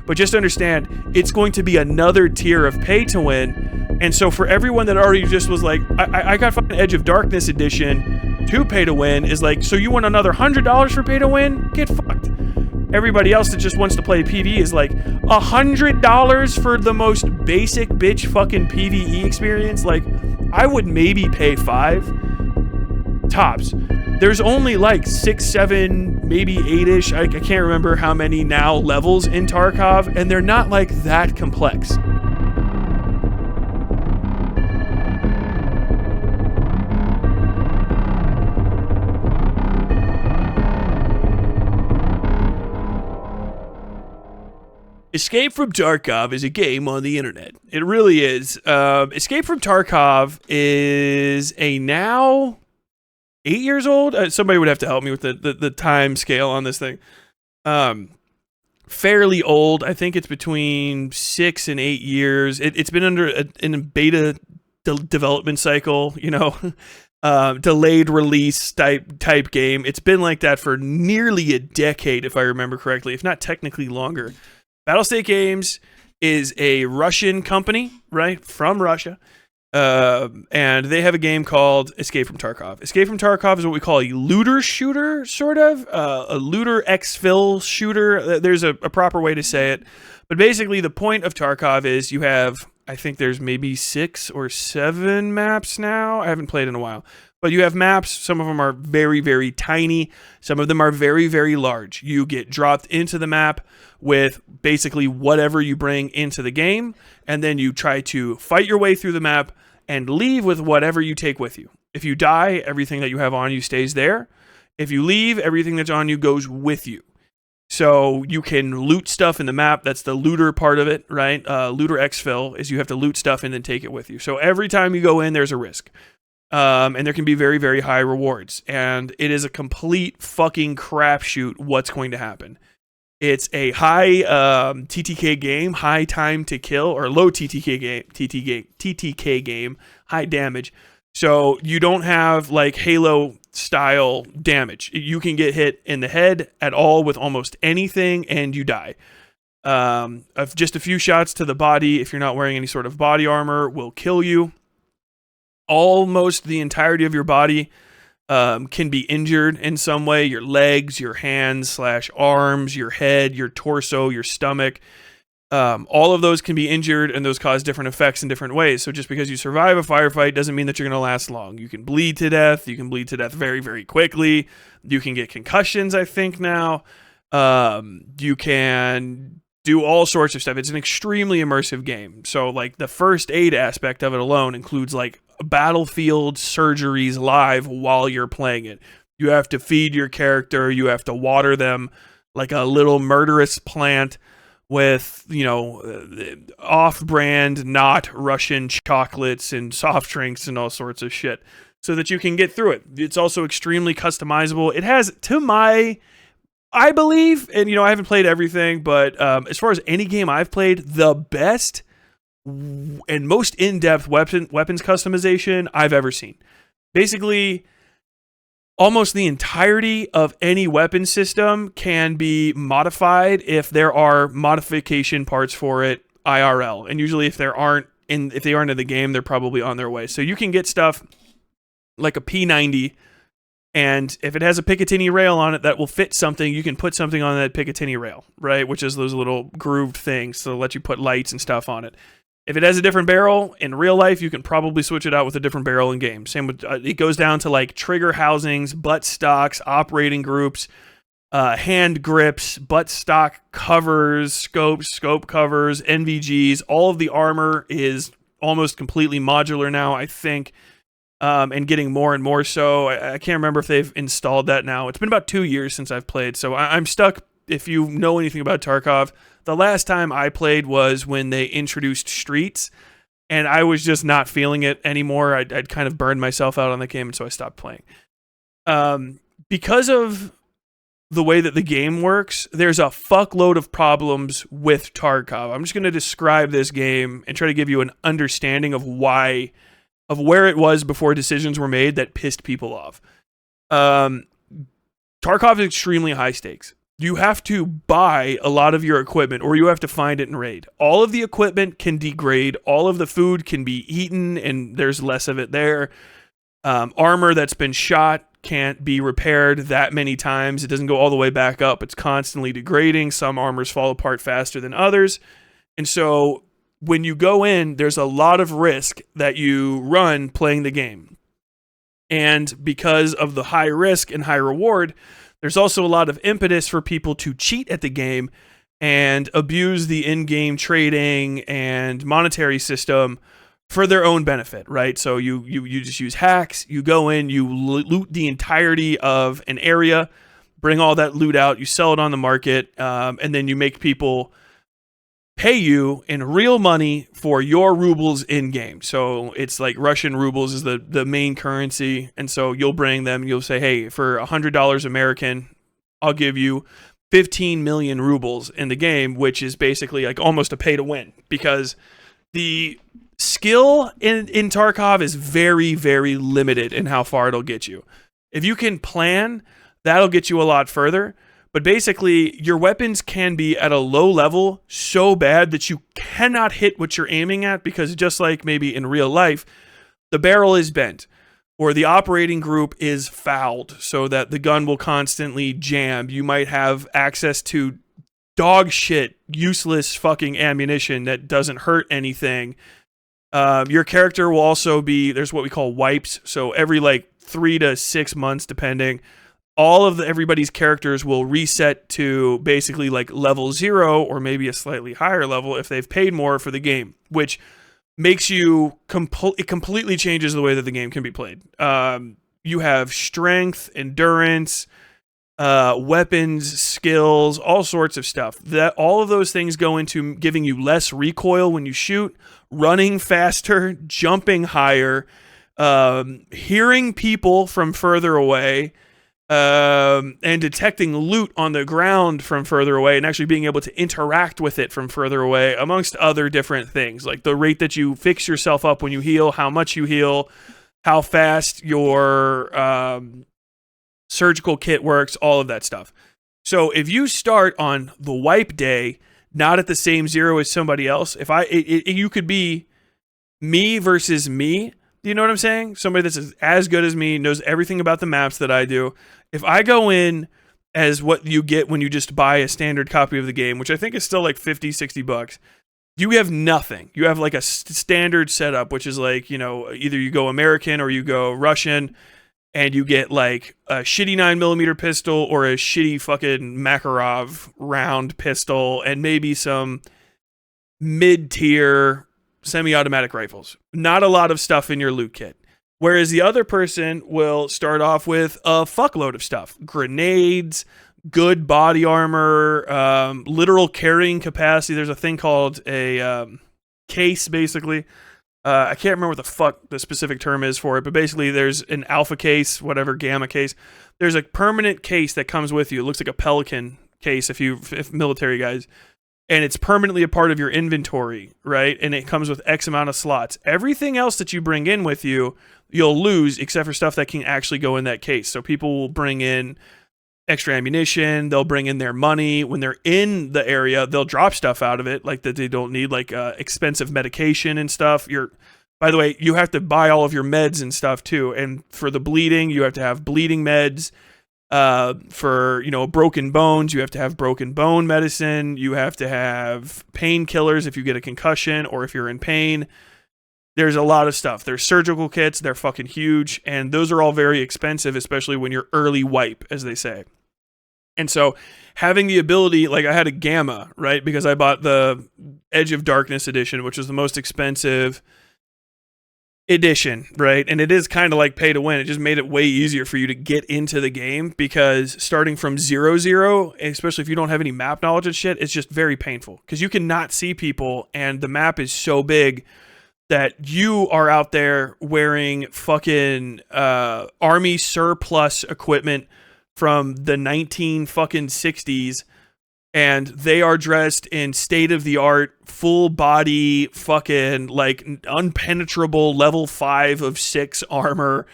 But just understand, it's going to be another tier of pay to win. And so for everyone that already just was like, I got fucking Edge of Darkness edition to pay to win, is like, so you want another $100 for pay to win? Get fucked. Everybody else that just wants to play PvE is like, $100 for the most basic bitch fucking PvE experience? Like, I would maybe pay $5 tops. There's only like 6, 7, maybe 8-ish, I can't remember how many now levels in Tarkov, and they're not like that complex. Escape from Tarkov is a game on the internet. It really is. Escape from Tarkov is a now 8 years old. Somebody would have to help me with the time scale on this thing. Fairly old. I think it's between 6 and 8 years. It's been under in a beta development cycle, you know, delayed release type game. It's been like that for nearly a decade, if I remember correctly, if not technically longer. Battlestate Games is a Russian company, right, from Russia, and they have a game called Escape from Tarkov. Escape from Tarkov is what we call a looter shooter, sort of, a looter exfil shooter. There's a proper way to say it, but basically the point of Tarkov is you have, I think there's maybe 6 or 7 maps now. I haven't played in a while. But you have maps, some of them are very, very tiny. Some of them are very, very large. You get dropped into the map with basically whatever you bring into the game, and then you try to fight your way through the map and leave with whatever you take with you. If you die, everything that you have on you stays there. If you leave, everything that's on you goes with you. So you can loot stuff in the map. That's the looter part of it, right? Looter exfil is you have to loot stuff and then take it with you. So every time you go in, there's a risk. And there can be very, very high rewards. And it is a complete fucking crapshoot what's going to happen. It's a high TTK game, high time to kill, or low TTK game, high damage. So you don't have like Halo style damage. You can get hit in the head at all with almost anything and you die. Of just a few shots to the body, if you're not wearing any sort of body armor, will kill you. Almost the entirety of your body can be injured in some way. Your legs, your hands / arms, your head, your torso, your stomach. All of those can be injured, and those cause different effects in different ways. So just because you survive a firefight doesn't mean that you're going to last long. You can bleed to death. You can bleed to death very, very quickly. You can get concussions, I think, now. You can do all sorts of stuff. It's an extremely immersive game. So, like, the first aid aspect of it alone includes, like, battlefield surgeries live while you're playing it. You have to feed your character. You have to water them like a little murderous plant with, you know, off-brand, not Russian chocolates and soft drinks and all sorts of shit so that you can get through it. It's also extremely customizable. It has, I believe, and, you know, I haven't played everything, but as far as any game I've played, the best and most in-depth weapons customization I've ever seen. Basically, almost the entirety of any weapon system can be modified if there are modification parts for it IRL. And usually if they aren't in the game, they're probably on their way. So you can get stuff like a P90, and if it has a Picatinny rail on it that will fit something, you can put something on that Picatinny rail, right? Which is those little grooved things to let you put lights and stuff on it. If it has a different barrel in real life, you can probably switch it out with a different barrel in game. Same with it goes down to like trigger housings, butt stocks, operating groups, hand grips, butt stock covers, scope covers, NVGs. All of the armor is almost completely modular now, I think, and getting more and more so. I can't remember if they've installed that now. It's been about 2 years since I've played, so I'm stuck. If you know anything about Tarkov, the last time I played was when they introduced streets, and I was just not feeling it anymore. I'd kind of burned myself out on the game, and so I stopped playing. Because of the way that the game works, there's a fuckload of problems with Tarkov. I'm just going to describe this game and try to give you an understanding of where it was before decisions were made that pissed people off. Tarkov is extremely high stakes. you have to buy a lot of your equipment, or you have to find it in raid. All of the equipment can degrade. All of the food can be eaten, and there's less of it there. Armor that's been shot can't be repaired that many times. It doesn't go all the way back up. It's constantly degrading. Some armors fall apart faster than others. And so when you go in, there's a lot of risk that you run playing the game. And because of the high risk and high reward, there's also a lot of impetus for people to cheat at the game and abuse the in-game trading and monetary system for their own benefit, right? So you just use hacks, you go in, you loot the entirety of an area, bring all that loot out, you sell it on the market, and then you make people pay you in real money for your rubles in game. So it's like Russian rubles is the main currency. And so you'll bring them, you'll say, hey, for $100 American, I'll give you 15 million rubles in the game, which is basically like almost a pay to win, because the skill in Tarkov is very, very limited in how far it'll get you. If you can plan, that'll get you a lot further. But basically, your weapons can be at a low level so bad that you cannot hit what you're aiming at, because just like maybe in real life, the barrel is bent or the operating group is fouled so that the gun will constantly jam. You might have access to dog shit, useless fucking ammunition that doesn't hurt anything. Your character will also be, there's what we call wipes. So every like 3 to 6 months, depending, all of everybody's characters will reset to basically like level 0 or maybe a slightly higher level if they've paid more for the game, which makes you it completely changes the way that the game can be played. You have strength, endurance, weapons, skills, all sorts of stuff. That all of those things go into giving you less recoil when you shoot, running faster, jumping higher, hearing people from further away, and detecting loot on the ground from further away, and actually being able to interact with it from further away, amongst other different things, like the rate that you fix yourself up when you heal, how much you heal, how fast your surgical kit works, all of that stuff. So if you start on the wipe day, not at the same 0 as somebody else, you could be me versus me. Do you know what I'm saying? Somebody that's as good as me, knows everything about the maps that I do. If I go in as what you get when you just buy a standard copy of the game, which I think is still like $50-$60, you have nothing. You have like a standard setup, which is like, you know, either you go American or you go Russian, and you get like a shitty 9mm pistol or a shitty fucking Makarov round pistol and maybe some mid-tier semi-automatic rifles. Not a lot of stuff in your loot kit. Whereas the other person will start off with a fuckload of stuff. Grenades, good body armor, literal carrying capacity. There's a thing called a case, basically. I can't remember what the fuck the specific term is for it, but basically there's an alpha case, whatever, gamma case. There's a permanent case that comes with you. It looks like a Pelican case if military guys. And it's permanently a part of your inventory, right? And it comes with X amount of slots. Everything else that you bring in with you, you'll lose, except for stuff that can actually go in that case. So people will bring in extra ammunition, they'll bring in their money. When they're in the area, they'll drop stuff out of it, like that they don't need, like expensive medication and stuff. By the way, you have to buy all of your meds and stuff too. And for the bleeding, you have to have bleeding meds. For, you know, broken bones, you have to have broken bone medicine. You have to have painkillers if you get a concussion or if you're in pain. There's a lot of stuff. There's surgical kits. They're fucking huge. And those are all very expensive, especially when you're early wipe, as they say. And so having the ability, like I had a gamma, right? Because I bought the Edge of Darkness edition, which was the most expensive edition, right? And it is kind of like pay to win. It just made it way easier for you to get into the game, because starting from 0-0, especially if you don't have any map knowledge and shit, it's just very painful because you cannot see people and the map is so big that you are out there wearing fucking army surplus equipment from the 1960s, and they are dressed in state-of-the-art, full-body, fucking, like, unpenetrable level 5 of 6 armor.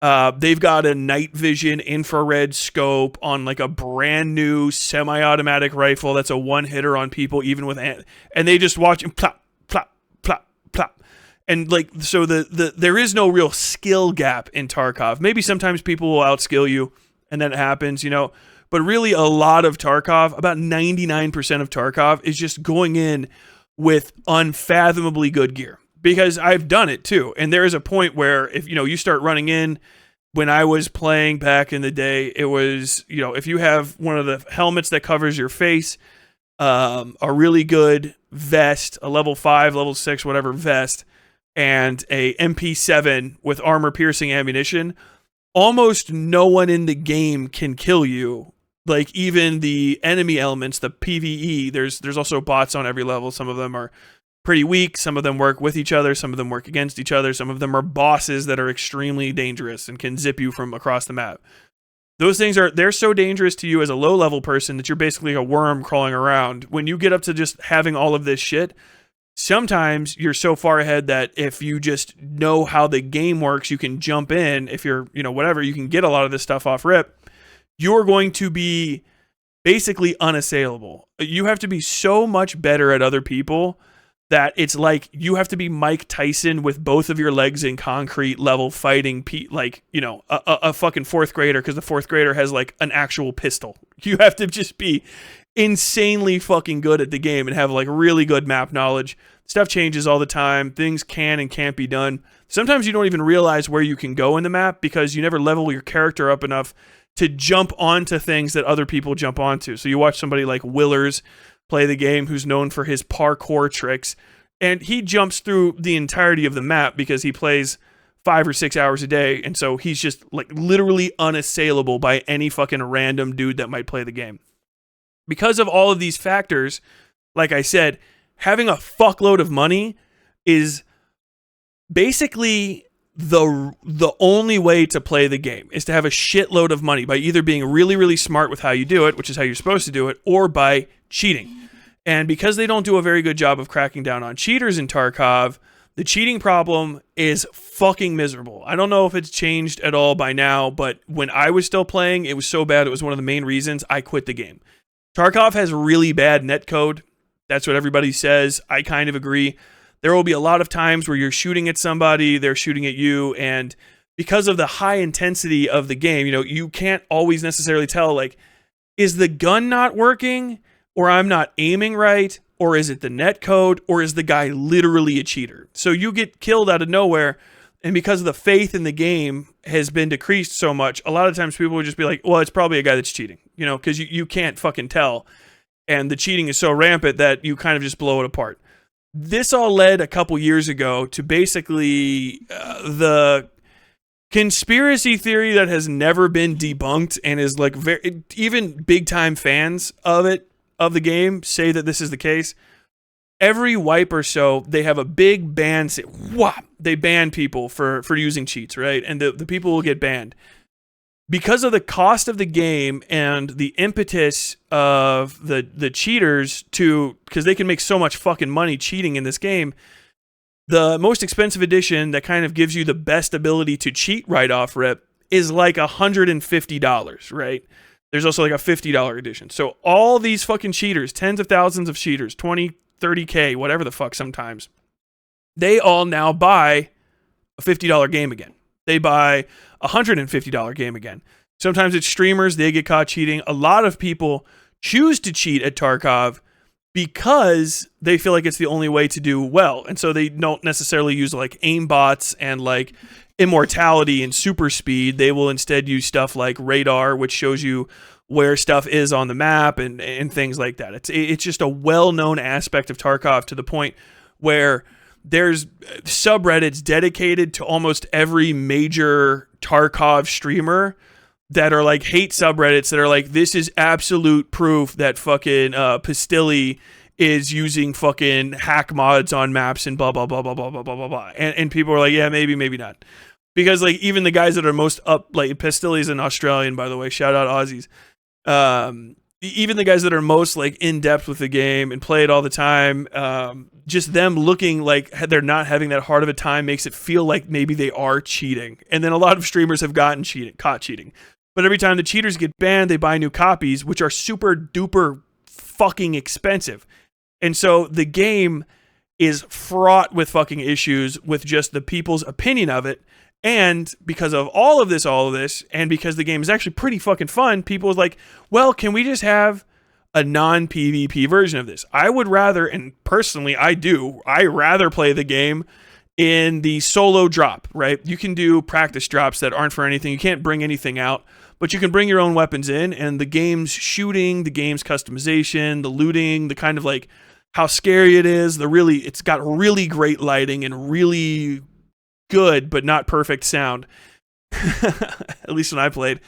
They've got a night vision infrared scope on like a brand new semi-automatic rifle that's a one-hitter on people, even with and they just watch and plop, plop, plop, plop. And like, so there is no real skill gap in Tarkov. Maybe sometimes people will outskill you and then it happens, but really a lot of Tarkov, about 99% of Tarkov is just going in with unfathomably good gear. Because I've done it too. And there is a point where if, you start running in, when I was playing back in the day, it was, if you have one of the helmets that covers your face, a really good vest, a level 5, level 6, whatever vest, and a MP7 with armor piercing ammunition, almost no one in the game can kill you. Like even the enemy elements, the PvE, there's also bots on every level. Some of them are pretty weak. Some of them work with each other. Some of them work against each other. Some of them are bosses that are extremely dangerous and can zip you from across the map. Those things they're so dangerous to you as a low level person that you're basically a worm crawling around. When you get up to just having all of this shit, sometimes you're so far ahead that if you just know how the game works, you can jump in. If you're, whatever, you can get a lot of this stuff off rip. You're going to be basically unassailable. You have to be so much better at other people that it's like you have to be Mike Tyson with both of your legs in concrete level fighting, like, a fucking fourth grader, because the fourth grader has like an actual pistol. You have to just be insanely fucking good at the game and have like really good map knowledge. Stuff changes all the time. Things can and can't be done. Sometimes you don't even realize where you can go in the map because you never level your character up enough to jump onto things that other people jump onto. So you watch somebody like Willers play the game, who's known for his parkour tricks, and he jumps through the entirety of the map because he plays 5 or 6 hours a day, and so he's just like literally unassailable by any fucking random dude that might play the game. Because of all of these factors, like I said, having a fuckload of money is basically the only way to play the game, is to have a shitload of money by either being really, really smart with how you do it, which is how you're supposed to do it, or by cheating. And because they don't do a very good job of cracking down on cheaters in Tarkov, the cheating problem is fucking miserable. I don't know if it's changed at all by now, but when I was still playing, it was so bad. It was one of the main reasons I quit the game. Tarkov has really bad netcode. That's what everybody says. I kind of agree. There will be a lot of times where you're shooting at somebody, they're shooting at you, and because of the high intensity of the game, you can't always necessarily tell, like, is the gun not working, or I'm not aiming right, or is it the netcode, or is the guy literally a cheater? So you get killed out of nowhere, and because the faith in the game has been decreased so much, a lot of times people would just be like, well, it's probably a guy that's cheating, because you can't fucking tell, and the cheating is so rampant that you kind of just blow it apart. This all led a couple years ago to basically the conspiracy theory that has never been debunked and is like even big time fans of the game say that this is the case. Every wipe or so, they have a big ban. They ban people for using cheats, right? And the people will get banned. Because of the cost of the game and the impetus of the cheaters because they can make so much fucking money cheating in this game, the most expensive edition that kind of gives you the best ability to cheat right off rip is like $150, right? There's also like a $50 edition. So all these fucking cheaters, tens of thousands of cheaters, 20, 30K, whatever the fuck sometimes, they all now buy a $50 game again. They buy a $150 game again. Sometimes it's streamers, they get caught cheating. A lot of people choose to cheat at Tarkov because they feel like it's the only way to do well. And so they don't necessarily use like aim bots and like immortality and super speed. They will instead use stuff like radar, which shows you where stuff is on the map and things like that. It's just a well-known aspect of Tarkov to the point where there's subreddits dedicated to almost every major Tarkov streamer that are like hate subreddits that are like, this is absolute proof that fucking Pastilli is using fucking hack mods on maps and blah, blah, blah, blah, blah, blah, blah, blah, blah. And people are like, yeah, maybe, maybe not. Because like even the guys that are most up, like Pastilli's an Australian, by the way, shout out Aussies. even the guys that are most like in depth with the game and play it all the time, just them looking like they're not having that hard of a time makes it feel like maybe they are cheating. And then a lot of streamers have caught cheating. But every time the cheaters get banned, they buy new copies, which are super duper fucking expensive. And so the game is fraught with fucking issues with just the people's opinion of it. And because of all of this, and because the game is actually pretty fucking fun, people are like, well, can we just have a non-PvP version of this? I would rather, and personally I rather play the game in the solo drop, right? You can do practice drops that aren't for anything. You can't bring anything out, but you can bring your own weapons in, and the game's shooting, the game's customization, the looting, the kind of like how scary it is, it's got really great lighting and really good but not perfect sound. At least when I played.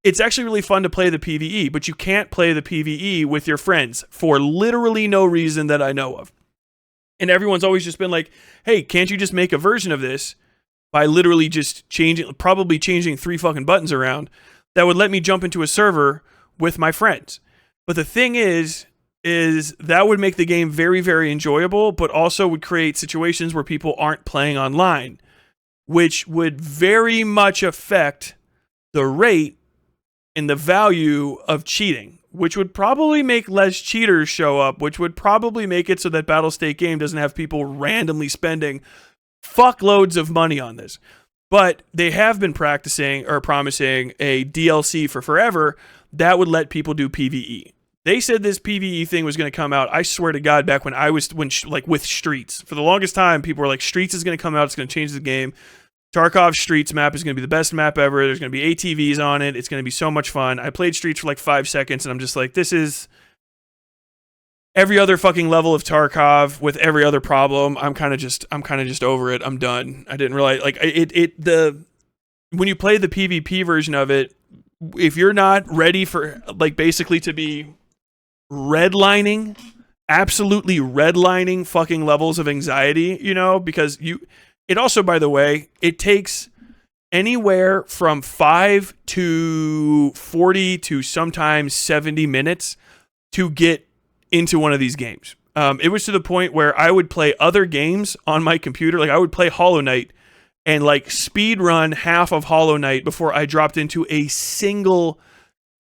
It's actually really fun to play the PvE, but you can't play the PvE with your friends for literally no reason that I know of. And everyone's always just been like, hey, can't you just make a version of this by literally just probably changing 3 fucking buttons around that would let me jump into a server with my friends? But the thing is that would make the game very, very enjoyable, but also would create situations where people aren't playing online, which would very much affect the rate and the value of cheating, which would probably make less cheaters show up, which would probably make it so that Battlestate Game doesn't have people randomly spending fuckloads of money on this. But they have been practicing or promising a DLC for forever that would let people do PvE. They said this PvE thing was going to come out, I swear to God, back when with Streets. For the longest time, people were like, Streets is going to come out, it's going to change the game. Tarkov Streets map is going to be the best map ever. There's going to be ATVs on it. It's going to be so much fun. I played Streets for like 5 seconds, and I'm just like, this is every other fucking level of Tarkov with every other problem. I'm kind of just over it. I'm done. I didn't realize when you play the PvP version of it, if you're not ready for like basically to be absolutely redlining fucking levels of anxiety, because it also, by the way, it takes anywhere from 5 to 40 to sometimes 70 minutes to get into one of these games. It was to the point where I would play other games on my computer. Like I would play Hollow Knight and like speed run half of Hollow Knight before I dropped into a single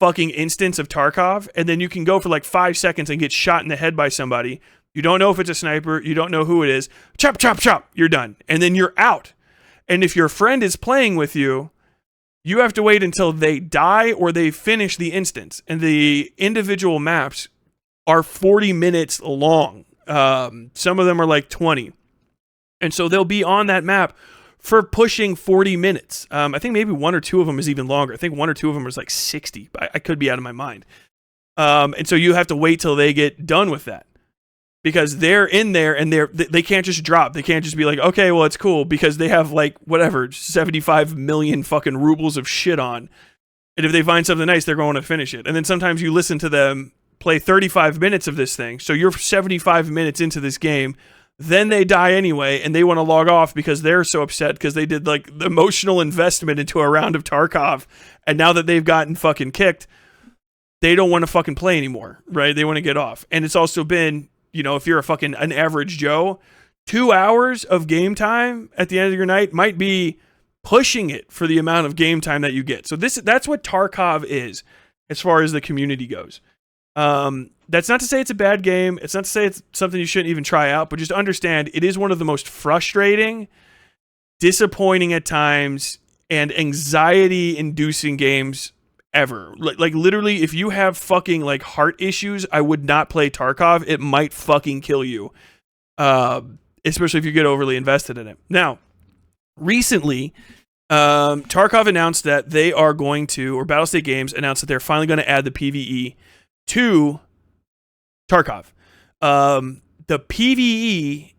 fucking instance of Tarkov. And then you can go for like 5 seconds and get shot in the head by somebody. You don't know if it's a sniper. You don't know who it is. Chop, chop, chop. You're done. And then you're out. And if your friend is playing with you, you have to wait until they die or they finish the instance. And the individual maps are 40 minutes long. Some of them are like 20. And so they'll be on that map for pushing 40 minutes. I think maybe 1 or 2 of them is even longer. I think 1 or 2 of them is like 60. I could be out of my mind. And so you have to wait till they get done with that. Because they're in there and they can't just drop. They can't just be like, okay, well, it's cool, because they have like whatever 75 million fucking rubles of shit on. And if they find something nice, they're going to finish it. And then sometimes you listen to them play 35 minutes of this thing. So you're 75 minutes into this game. Then they die anyway, and they want to log off because they're so upset because they did like the emotional investment into a round of Tarkov. And now that they've gotten fucking kicked, they don't want to fucking play anymore, right? They want to get off. And it's also been, if you're an average Joe, 2 hours of game time at the end of your night might be pushing it for the amount of game time that you get. So that's what Tarkov is as far as the community goes. That's not to say it's a bad game. It's not to say it's something you shouldn't even try out, but just understand it is one of the most frustrating, disappointing at times, and anxiety-inducing games ever. Like literally, if you have fucking like heart issues, I would not play Tarkov. It might fucking kill you. Especially if you get overly invested in it. Now, recently, Tarkov announced that they are going to, or Battlestate Games announced that they're finally going to add the PvE to Tarkov. The PvE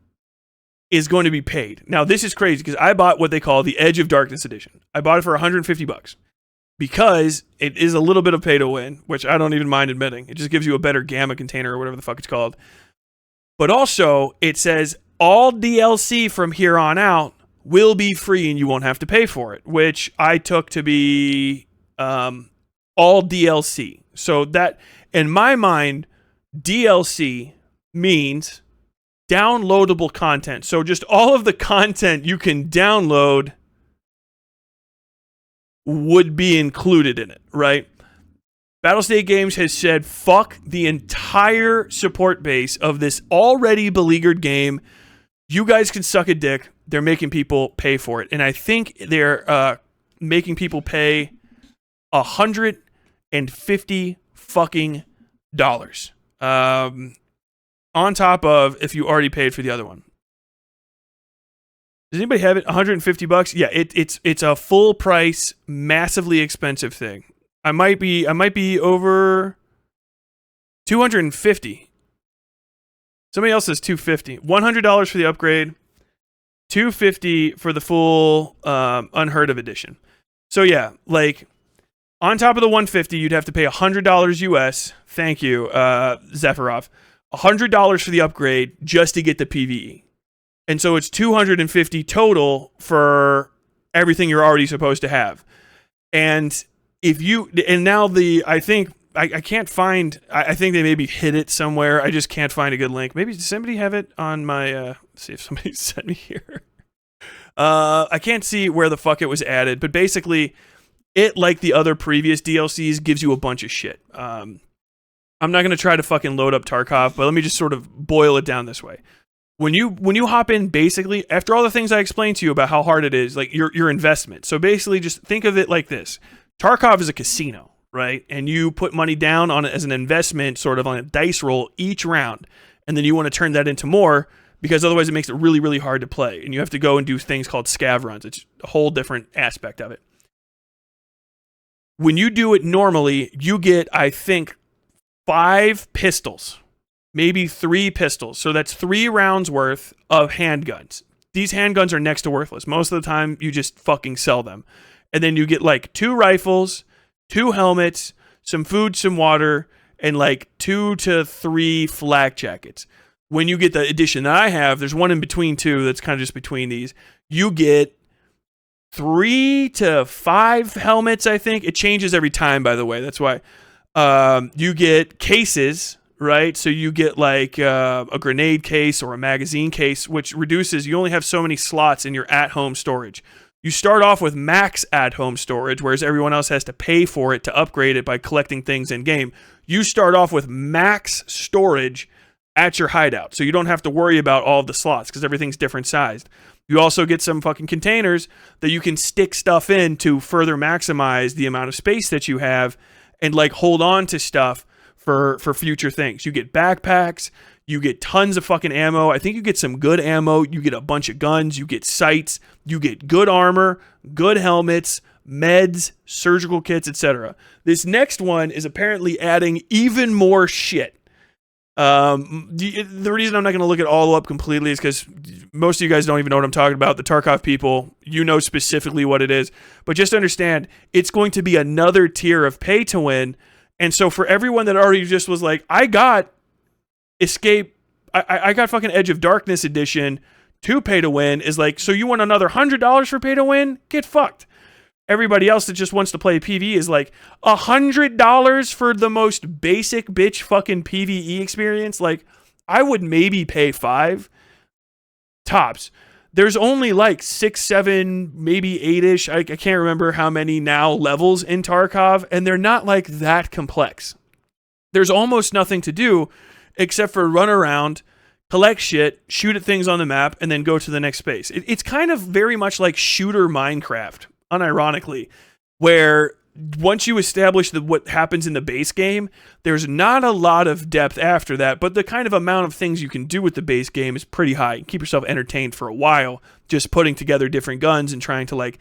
is going to be paid. Now, this is crazy because I bought what they call the Edge of Darkness edition. I bought it for $150 because it is a little bit of pay to win, which I don't even mind admitting. It just gives you a better gamma container or whatever the fuck it's called. But also, it says all DLC from here on out will be free and you won't have to pay for it, which I took to be all DLC. So that, in my mind, DLC means downloadable content. So just all of the content you can download would be included in it, right? Battlestate Games has said, fuck the entire support base of this already beleaguered game. You guys can suck a dick. They're making people pay for it. And I think they're making people pay $150 fucking dollars. On top of if you already paid for the other one. Does anybody have it? $150? Yeah, it's a full price, massively expensive thing. I might be over $250. Somebody else says $250. $100 for the upgrade, $250 for the full unheard of edition. So yeah, like on top of the $150, you'd have to pay $100 US. Thank you, Zephyroff. $100 for the upgrade just to get the PvE. And so it's $250 total for everything you're already supposed to have. And now I think I can't find, I think they maybe hid it somewhere. I just can't find a good link. Maybe does somebody have it on my, let's see if somebody sent me here. I can't see where the fuck it was added, but basically it, like the other previous DLCs, gives you a bunch of shit. I'm not going to try to fucking load up Tarkov, but let me just sort of boil it down this way. When you hop in, basically, after all the things I explained to you about how hard it is, like your investment. So basically just think of it like this. Tarkov is a casino, right? And you put money down on it as an investment, sort of on a dice roll each round. And then you want to turn that into more, because otherwise it makes it really, really hard to play. And you have to go and do things called scav runs. It's a whole different aspect of it. When you do it normally, you get, I think, 5 pistols, maybe 3 pistols. So that's 3 rounds worth of handguns. These handguns are next to worthless. Most of the time, you just fucking sell them. And then you get like 2 rifles, 2 helmets, some food, some water, and like 2 to 3 flak jackets. When you get the edition that I have, there's one in between too that's kind of just between these. You get 3 to 5 helmets, I think. It changes every time, by the way. That's why. You get cases, right? So you get like a grenade case or a magazine case, which reduces, you only have so many slots in your at-home storage. You start off with max at-home storage, whereas everyone else has to pay for it to upgrade it by collecting things in-game. You start off with max storage at your hideout, so you don't have to worry about all of the slots because everything's different sized. You also get some fucking containers that you can stick stuff in to further maximize the amount of space that you have and like hold on to stuff for future things. You get backpacks, you get tons of fucking ammo. I think you get some good ammo. You get a bunch of guns. You get sights. You get good armor, good helmets, meds, surgical kits, etc. This next one is apparently adding even more shit. The reason I'm not going to look it all up completely is because most of you guys don't even know what I'm talking about. The Tarkov people, you know specifically what it is. But just understand, it's going to be another tier of pay to win. And so for everyone that already just was like, I got Escape, I got fucking Edge of Darkness edition to pay to win, is like, so you want another $100 for pay to win? Get fucked. Everybody else that just wants to play PvE is like, $100 for the most basic bitch fucking PvE experience? Like, I would maybe pay $5 tops. There's only like 6, 7, maybe 8-ish. I can't remember how many now levels in Tarkov, and they're not like that complex. There's almost nothing to do except for run around, collect shit, shoot at things on the map, and then go to the next space. It's kind of very much like shooter Minecraft, unironically, where once you establish what happens in the base game, there's not a lot of depth after that, but the kind of amount of things you can do with the base game is pretty high. You can keep yourself entertained for a while, just putting together different guns and trying to like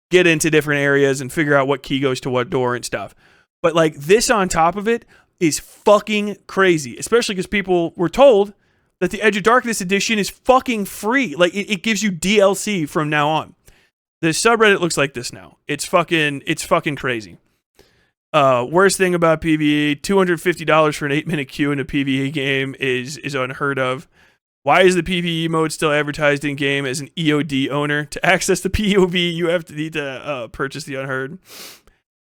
get into different areas and figure out what key goes to what door and stuff. But like this on top of it is fucking crazy, especially because people were told that the Edge of Darkness edition is fucking free. Like it gives you DLC from now on. The subreddit looks like this now. It's fucking crazy. Worst thing about PvE, $250 for an 8-minute queue in a PvE game is unheard of. Why is the PvE mode still advertised in game as an EOD owner? To access the POV, you have to need to purchase the unheard.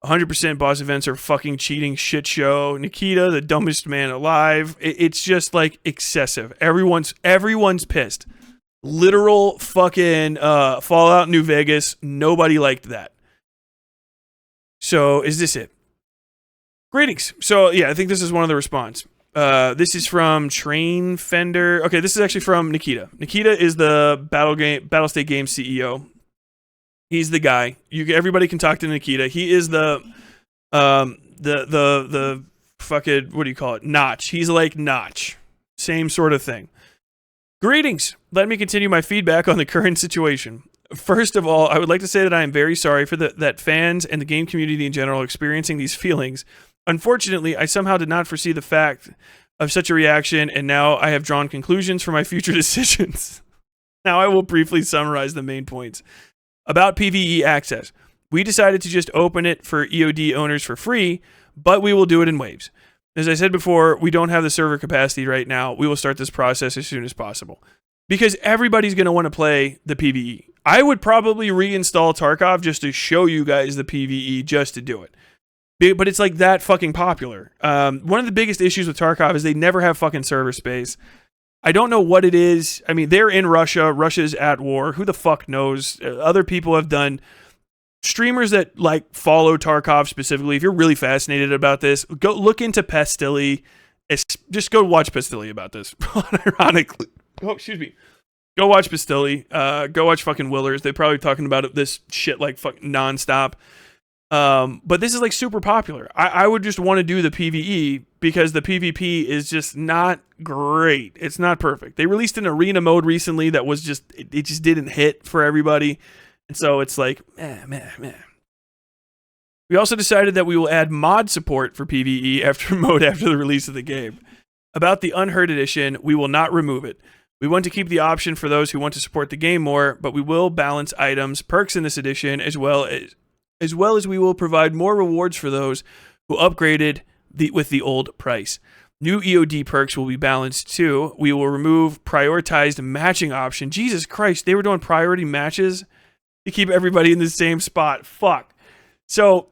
100% boss events are fucking cheating shit show. Nikita, the dumbest man alive. It's just like excessive. Everyone's pissed. Literal fucking Fallout New Vegas. Nobody liked that. So is this it? Greetings. So yeah, I think this is one of the response. This is from Train Fender. Okay, this is actually from Nikita. Nikita is the Battlestate Games CEO. He's the guy. Everybody can talk to Nikita. He is the fucking, what do you call it? Notch. He's like Notch. Same sort of thing. Greetings. Let me continue my feedback on the current situation. First of all, I would like to say that I am very sorry for that fans and the game community in general are experiencing these feelings. Unfortunately, I somehow did not foresee the fact of such a reaction, and now I have drawn conclusions for my future decisions. Now I will briefly summarize the main points. About PvE access, we decided to just open it for EOD owners for free, but we will do it in waves. As I said before, we don't have the server capacity right now. We will start this process as soon as possible. Because everybody's going to want to play the PvE. I would probably reinstall Tarkov just to show you guys the PvE just to do it. But it's like that fucking popular. One of the biggest issues with Tarkov is they never have fucking server space. I don't know what it is. I mean, they're in Russia. Russia's at war. Who the fuck knows? Other people have done. Streamers that like follow Tarkov specifically, if you're really fascinated about this, go look into Pastilli. Just go watch Pastilli about this. Ironically. Oh, excuse me. Go watch Pastilli. Go watch fucking Willers. They're probably talking about this shit like fucking nonstop. But this is like super popular. I would just want to do the PvE because the PvP is just not great. It's not perfect. They released an arena mode recently that was just, it just didn't hit for everybody. And so it's like, meh. We also decided that we will add mod support for PvE after the release of the game. About the Unheard Edition, we will not remove it. We want to keep the option for those who want to support the game more, but we will balance items, perks in this edition, as well as we will provide more rewards for those who upgraded with the old price. New EOD perks will be balanced too. We will remove prioritized matching option. Jesus Christ, they were doing priority matches to keep everybody in the same spot. Fuck. So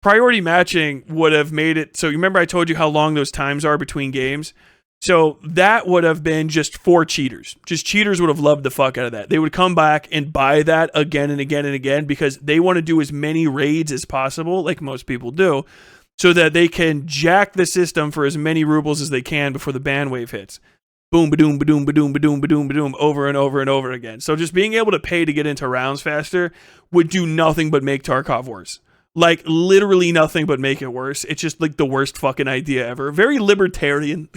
priority matching would have made it, so you remember I told you how long those times are between games? So that would have been just for cheaters. Just cheaters would have loved the fuck out of that. They would come back and buy that again and again and again because they want to do as many raids as possible, like most people do, so that they can jack the system for as many rubles as they can before the ban wave hits. Boom, ba-doom, ba-doom, ba-doom, ba-doom, ba-doom, ba-doom, over and over and over again. So just being able to pay to get into rounds faster would do nothing but make Tarkov worse. Like, literally nothing but make it worse. It's just, like, the worst fucking idea ever. Very libertarian.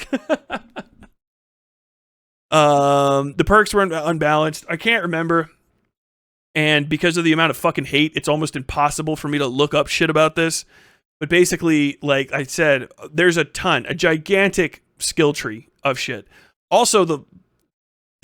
The perks were unbalanced. I can't remember. And because of the amount of fucking hate, it's almost impossible for me to look up shit about this. But basically, like I said, there's a gigantic skill tree of shit. Also,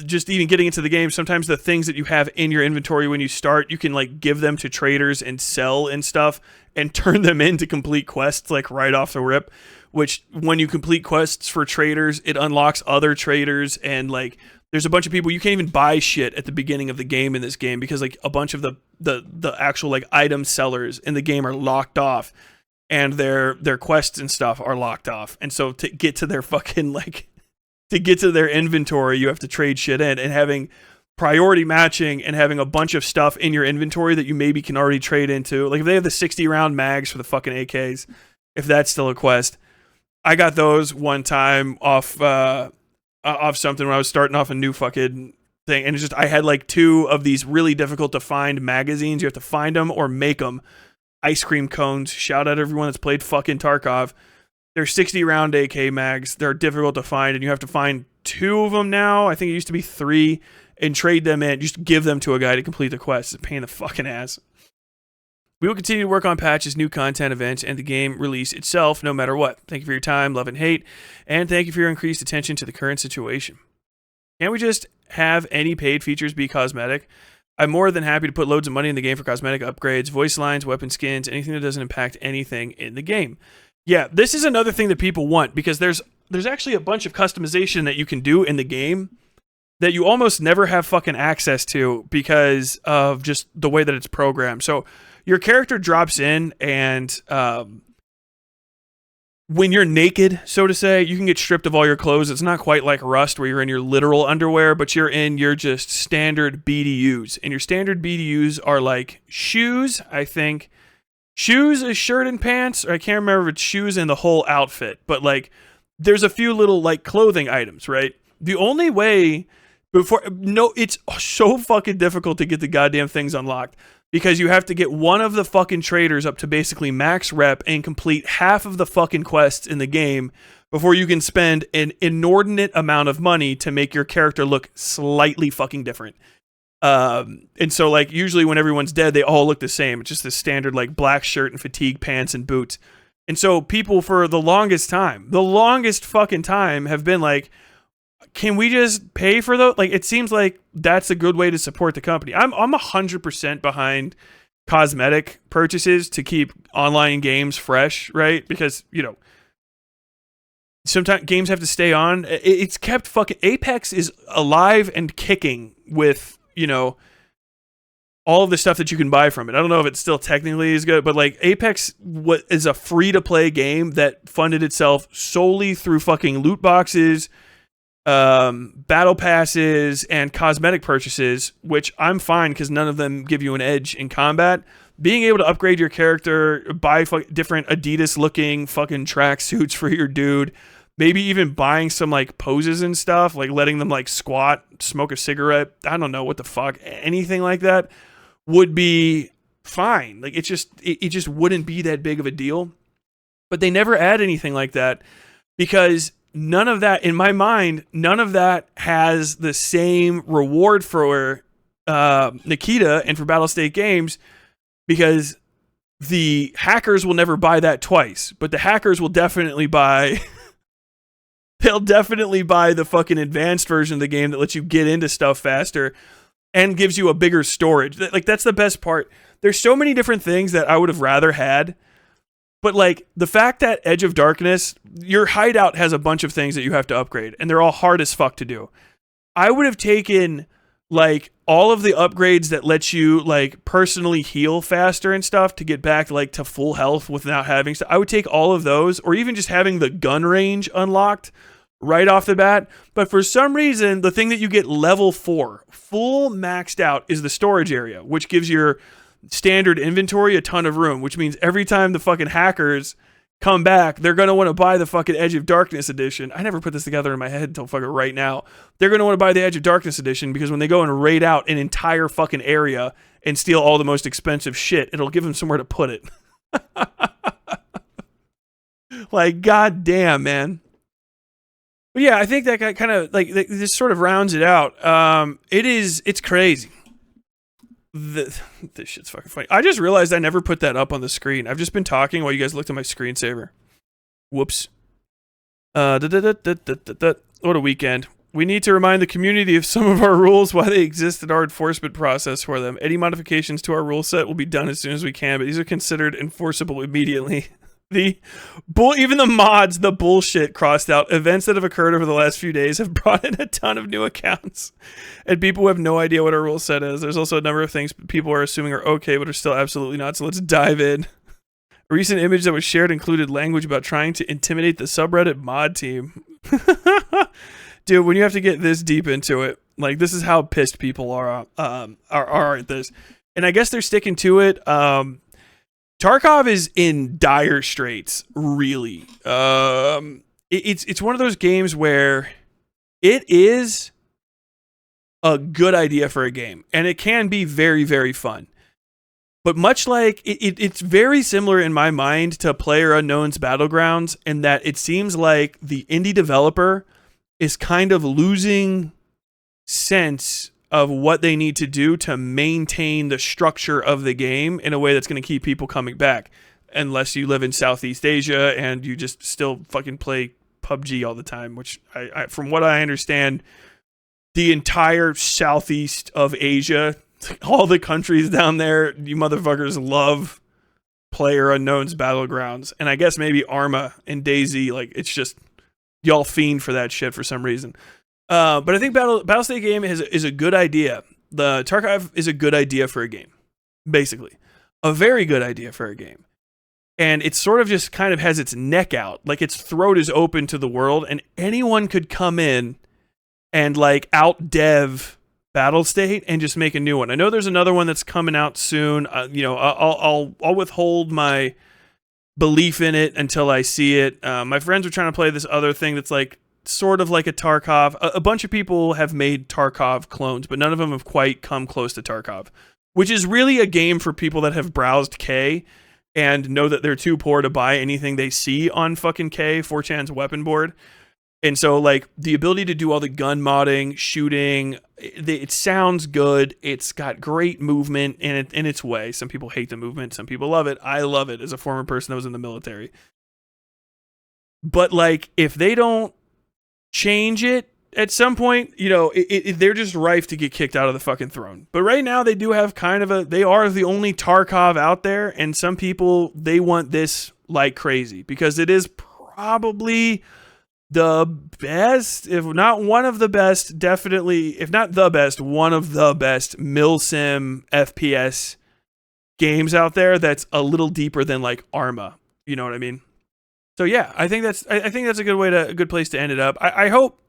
just even getting into the game, sometimes the things that you have in your inventory when you start, you can like give them to traders and sell and stuff and turn them into complete quests like right off the rip, which when you complete quests for traders, it unlocks other traders and like there's a bunch of people you can't even buy shit at the beginning of the game in this game because like a bunch of the actual like item sellers in the game are locked off and their quests and stuff are locked off. And so to get to their fucking like to get to their inventory, you have to trade shit in, and having priority matching and having a bunch of stuff in your inventory that you maybe can already trade into. Like if they have the 60 round mags for the fucking AKs, if that's still a quest, I got those one time off something when I was starting off a new fucking thing. And it's just, I had like 2 of these really difficult to find magazines. You have to find them or make them. Ice cream cones. Shout out everyone that's played fucking Tarkov. They're 60 round AK mags. They're difficult to find, and you have to find 2 of them now. I think it used to be 3, and trade them in. Just give them to a guy to complete the quest. It's a pain in the fucking ass. We will continue to work on patches, new content, events, and the game release itself, no matter what. Thank you for your time, love, and hate, and thank you for your increased attention to the current situation. Can't we just have any paid features be cosmetic? I'm more than happy to put loads of money in the game for cosmetic upgrades, voice lines, weapon skins, anything that doesn't impact anything in the game. Yeah, this is another thing that people want because there's actually a bunch of customization that you can do in the game that you almost never have fucking access to because of just the way that it's programmed. So your character drops in, and when you're naked, so to say, you can get stripped of all your clothes. It's not quite like Rust where you're in your literal underwear, but you're in your just standard BDUs. And your standard BDUs are like shoes, I think. Shoes, a shirt and pants, or I can't remember if it's shoes and the whole outfit, but like there's a few little like clothing items, right? The only way it's so fucking difficult to get the goddamn things unlocked. Because you have to get one of the fucking traders up to basically max rep and complete half of the fucking quests in the game before you can spend an inordinate amount of money to make your character look slightly fucking different. And so like usually when everyone's dead, they all look the same. It's just the standard like black shirt and fatigue pants and boots. And so people for the longest fucking time have been like, can we just pay for those? Like, it seems like that's a good way to support the company. I'm 100% behind cosmetic purchases to keep online games fresh, right? Because, you know, sometimes games have to stay on. It's kept fucking... Apex is alive and kicking with, you know, all of the stuff that you can buy from it. I don't know if it's still technically as good, but like Apex is a free-to-play game that funded itself solely through fucking loot boxes, battle passes, and cosmetic purchases, which I'm fine because none of them give you an edge in combat. Being able to upgrade your character, buy different Adidas looking fucking tracksuits for your dude, maybe even buying some like poses and stuff, like letting them like squat, smoke a cigarette, I don't know what the fuck, anything like that would be fine. Like it just wouldn't be that big of a deal. But they never add anything like that because none of that, in my mind, none of that has the same reward for Nikita and for Battlestate Games, because the hackers will never buy that twice, but the hackers will definitely buy they'll definitely buy the fucking advanced version of the game that lets you get into stuff faster and gives you a bigger storage. Like that's the best part. There's so many different things that I would have rather had. But like the fact that Edge of Darkness, your hideout has a bunch of things that you have to upgrade, and they're all hard as fuck to do. I would have taken like all of the upgrades that let you like personally heal faster and stuff to get back like to full health without having stuff. I would take all of those, or even just having the gun range unlocked right off the bat. But for some reason, the thing that you get level 4, full maxed out, is the storage area, which gives your standard inventory a ton of room, which means every time the fucking hackers come back, they're going to want to buy the fucking Edge of Darkness edition. I never put this together in my head until fucking right now. They're going to want to buy the Edge of Darkness edition because when they go and raid out an entire fucking area and steal all the most expensive shit, it'll give them somewhere to put it. Like, goddamn, man. But yeah, I think that kind of like this sort of rounds it out. It's crazy. This shit's fucking funny. I just realized I never put that up on the screen. I've just been talking while you guys looked at my screensaver. Whoops. What a weekend. We need to remind the community of some of our rules, why they exist, and our enforcement process for them. Any modifications to our rule set will be done as soon as we can, but these are considered enforceable immediately. Even the mods, the bullshit crossed out. Events that have occurred over the last few days have brought in a ton of new accounts, and people who have no idea what our rule set is. There's also a number of things people are assuming are okay, but are still absolutely not. So let's dive in. A recent image that was shared included language about trying to intimidate the subreddit mod team. Dude, when you have to get this deep into it, like this is how pissed people are at this, and I guess they're sticking to it. Tarkov is in dire straits, really. It's one of those games where it is a good idea for a game, and it can be very, very fun. But much like, it's very similar in my mind to PlayerUnknown's Battlegrounds, in that it seems like the indie developer is kind of losing sense of what they need to do to maintain the structure of the game in a way that's going to keep people coming back. Unless you live in Southeast Asia and you just still fucking play PUBG all the time, which I from what I understand, the entire Southeast of Asia, all the countries down there, you motherfuckers love PlayerUnknown's Battlegrounds. And I guess maybe Arma and DayZ, like it's just y'all fiend for that shit for some reason. But I think Battlestate Game is a good idea. The Tarkov is a good idea for a game, basically. a very good idea for a game. And it sort of just kind of has its neck out, like its throat is open to the world, and anyone could come in and like out dev Battlestate and just make a new one. I know there's another one that's coming out soon. I'll withhold my belief in it until I see it. My friends are trying to play this other thing that's like sort of like a Tarkov. A bunch of people have made Tarkov clones, but none of them have quite come close to Tarkov, which is really a game for people that have browsed K and know that they're too poor to buy anything they see on fucking K, 4chan's weapon board. And so, like, the ability to do all the gun modding, shooting, it sounds good. It's got great movement in its way. Some people hate the movement. Some people love it. I love it as a former person that was in the military. But, like, if they don't change it at some point, you know, they're just rife to get kicked out of the fucking throne. But right now they do have kind of they are the only Tarkov out there, and some people, they want this like crazy because it is probably the best, if not one of the best, definitely, if not the best, one of the best milsim FPS games out there that's a little deeper than like Arma. You know what I mean? So yeah, I think that's a good place to end it up. I hope.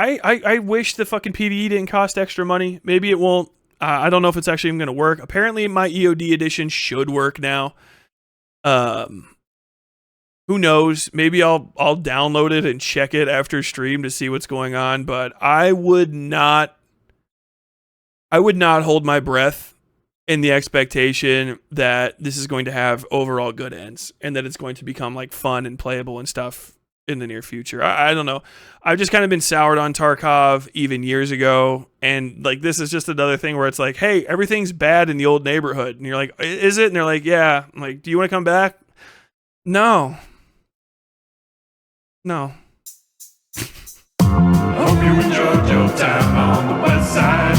I wish the fucking PvE didn't cost extra money. Maybe it won't. I don't know if it's actually even going to work. Apparently, my EOD edition should work now. Who knows? Maybe I'll download it and check it after stream to see what's going on. But I would not hold my breath in the expectation that this is going to have overall good ends and that it's going to become like fun and playable and stuff in the near future. I don't know. I've just kind of been soured on Tarkov even years ago, and like this is just another thing where it's like, hey, everything's bad in the old neighborhood, and you're like, is it? And they're like, yeah. I'm like, do you want to come back? No. Hope you enjoyed your time on the Westside.